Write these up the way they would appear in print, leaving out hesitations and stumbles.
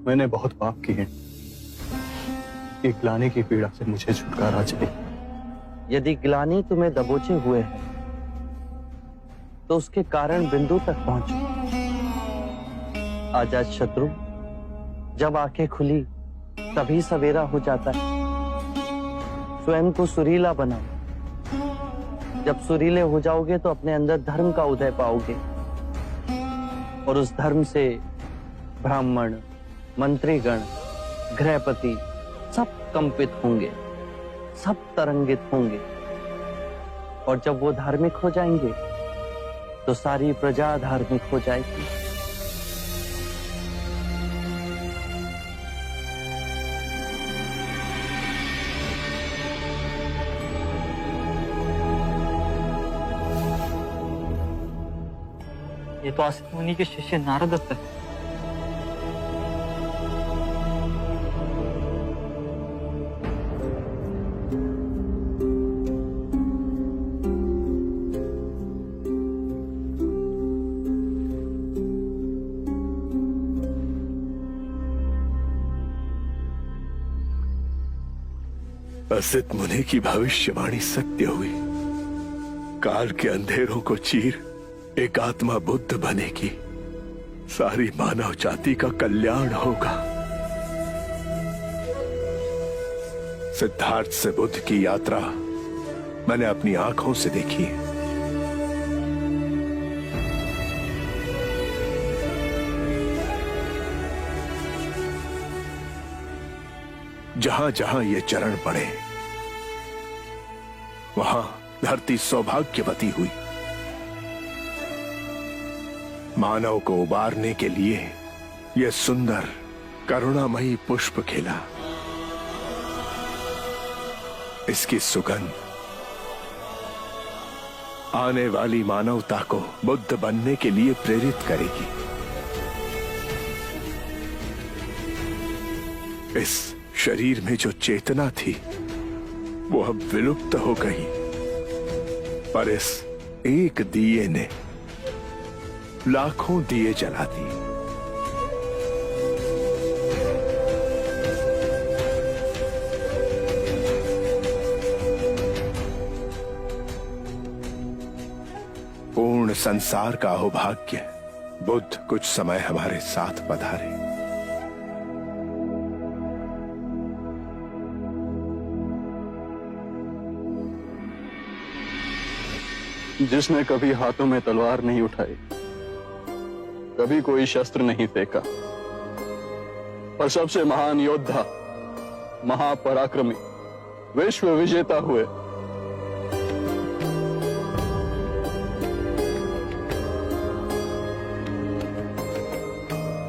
मैंने बहुत पाप किए हैं। कि ग्लानि की पीड़ा से मुझे छुटकारा चाहिए। यदि ग्लानि तुम्हें दबोचे हुए है तो उसके कारण बिंदु तक पहुंचो। आजाद शत्रु, जब आंखें खुली तभी सवेरा हो जाता है। स्वयं को सुरीला बनाओ। जब सुरीले हो जाओगे तो अपने अंदर धर्म का उदय पाओगे और उस धर्म से ब्राह्मण, मंत्रीगण, गृहपति सब कंपित होंगे, सब तरंगित होंगे। और जब वो धार्मिक हो जाएंगे तो सारी प्रजा धार्मिक हो जाएगी। ये तो असित मुनि के शिष्य नारद दत्त है। असित मुनि की भविष्यवाणी सत्य हुई। काल के अंधेरों को चीर एक आत्मा बुद्ध बनेगी। सारी मानव जाति का कल्याण होगा। सिद्धार्थ से बुद्ध की यात्रा मैंने अपनी आंखों से देखी है। जहां जहां ये चरण पड़े वहां धरती सौभाग्यवती हुई। मानव को उबारने के लिए यह सुंदर करुणामयी पुष्प खिला। इसकी सुगंध आने वाली मानवता को बुद्ध बनने के लिए प्रेरित करेगी। इस शरीर में जो चेतना थी वो अब विलुप्त हो गई, पर इस एक दिए ने लाखों दिए जला दिए। पूर्ण संसार का अहोभाग्य बुद्ध कुछ समय हमारे साथ पधारे। जिसने कभी हाथों में तलवार नहीं उठाई, कभी कोई शस्त्र नहीं फेंका, पर सबसे महान योद्धा, महापराक्रमी, विश्व विजेता हुए।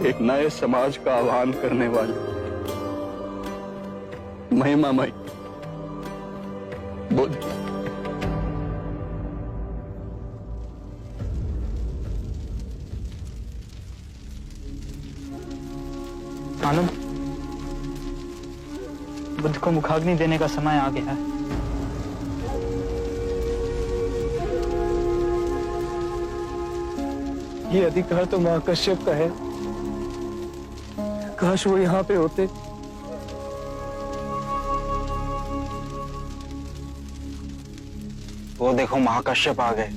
एक नए समाज का आह्वान करने वाले महिमामय बुद्ध। आनंद, बुद्ध को मुखाग्नि देने का समय आ गया है। ये अधिकार तो महाकश्यप का है। काश वो यहाँ पे होते। वो देखो महाकश्यप आ गए।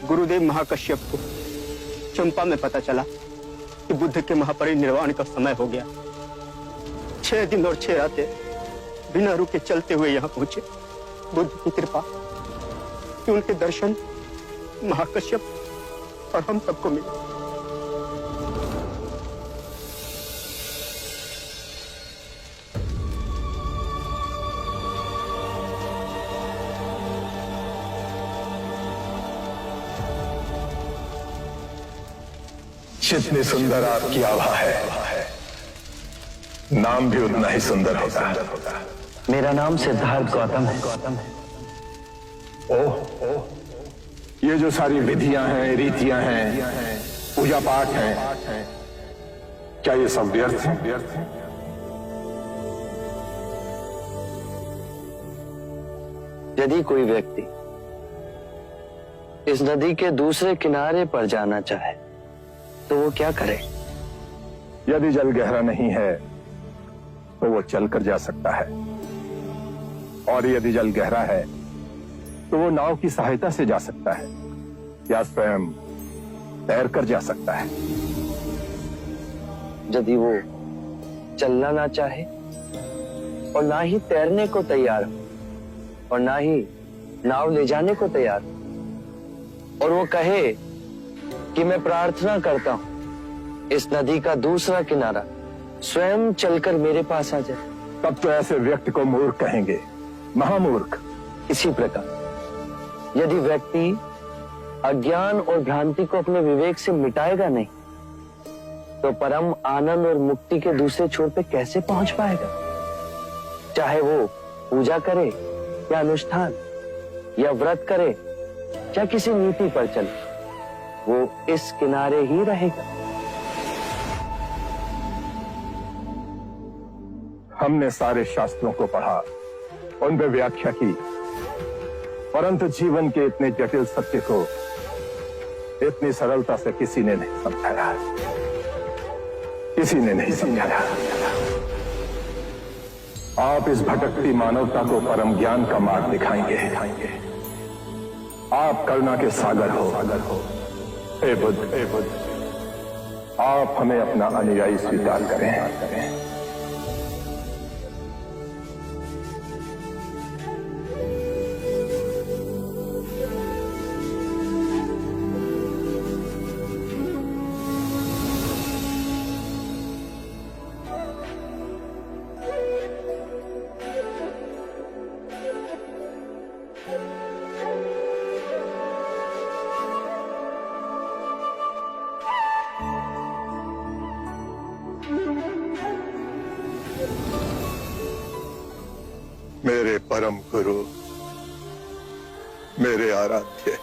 गुरुदेव महाकश्यप को चंपा में पता चला कि बुद्ध के महापरिनिर्वाण का समय हो गया। 6 दिन और 6 रातें बिना रुके चलते हुए यहाँ पहुंचे। बुद्ध की कृपा कि उनके दर्शन महाकश्यप और हम सबको मिले। जितनी सुंदर आपकी आभा है, नाम भी उतना ही सुंदर होगा। मेरा नाम सिद्धार्थ गौतम है। ओह, ये जो सारी विधियां हैं, रीतियां हैं, पूजा पाठ हैं, क्या ये सब व्यर्थ है? यदि कोई व्यक्ति इस नदी के दूसरे किनारे पर जाना चाहे तो वो क्या करे? यदि जल गहरा नहीं है तो वो चलकर जा सकता है, और यदि जल गहरा है तो वो नाव की सहायता से जा सकता है या स्वयं तैरकर जा सकता है। यदि वो चलना ना चाहे और ना ही तैरने को तैयार हो और ना ही नाव ले जाने को तैयार हो, और वो कहे कि मैं प्रार्थना करता हूं इस नदी का दूसरा किनारा स्वयं चलकर मेरे पास आ जाए, तब तो ऐसे व्यक्ति को मूर्ख कहेंगे, महामूर्ख। इसी प्रकार यदि व्यक्ति अज्ञान और भ्रांति को अपने विवेक से मिटाएगा नहीं तो परम आनंद और मुक्ति के दूसरे छोर पे कैसे पहुंच पाएगा? चाहे वो पूजा करे या अनुष्ठान या व्रत करे या किसी नीति पर चले, वो इस किनारे ही रहेगा। हमने सारे शास्त्रों को पढ़ा, उन पर व्याख्या की, परंतु जीवन के इतने जटिल सत्य को इतनी सरलता से किसी ने नहीं समझाया, किसी ने नहीं समझाया। आप इस भटकती मानवता को परम ज्ञान का मार्ग दिखाएंगे। आप करुणा के सागर हो। हे बुद्ध, आप हमें अपना अनुयायी स्वीकार करें। मेरे परम गुरु, मेरे आराध्य,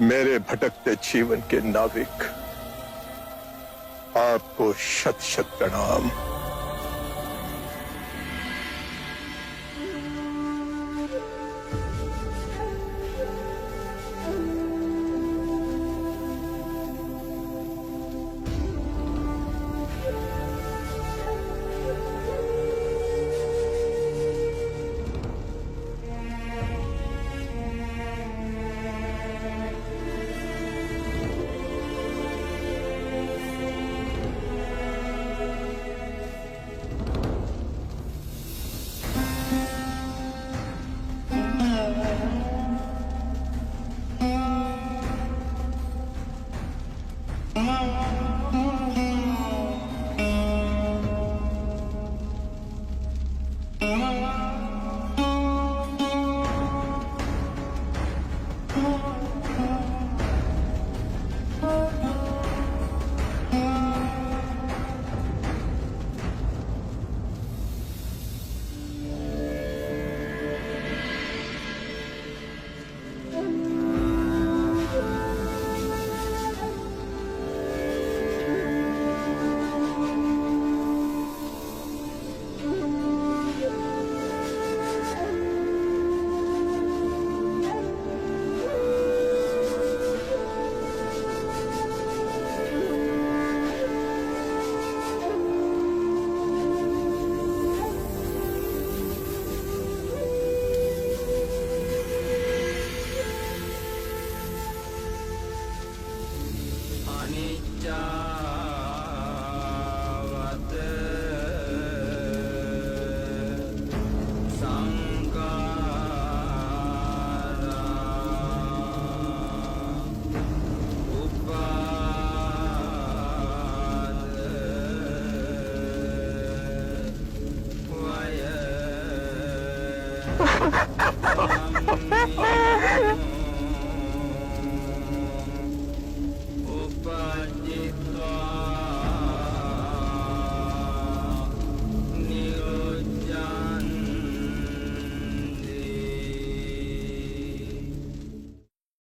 मेरे भटकते जीवन के नाविक, आपको शत शत प्रणाम। Ha ha ha ha!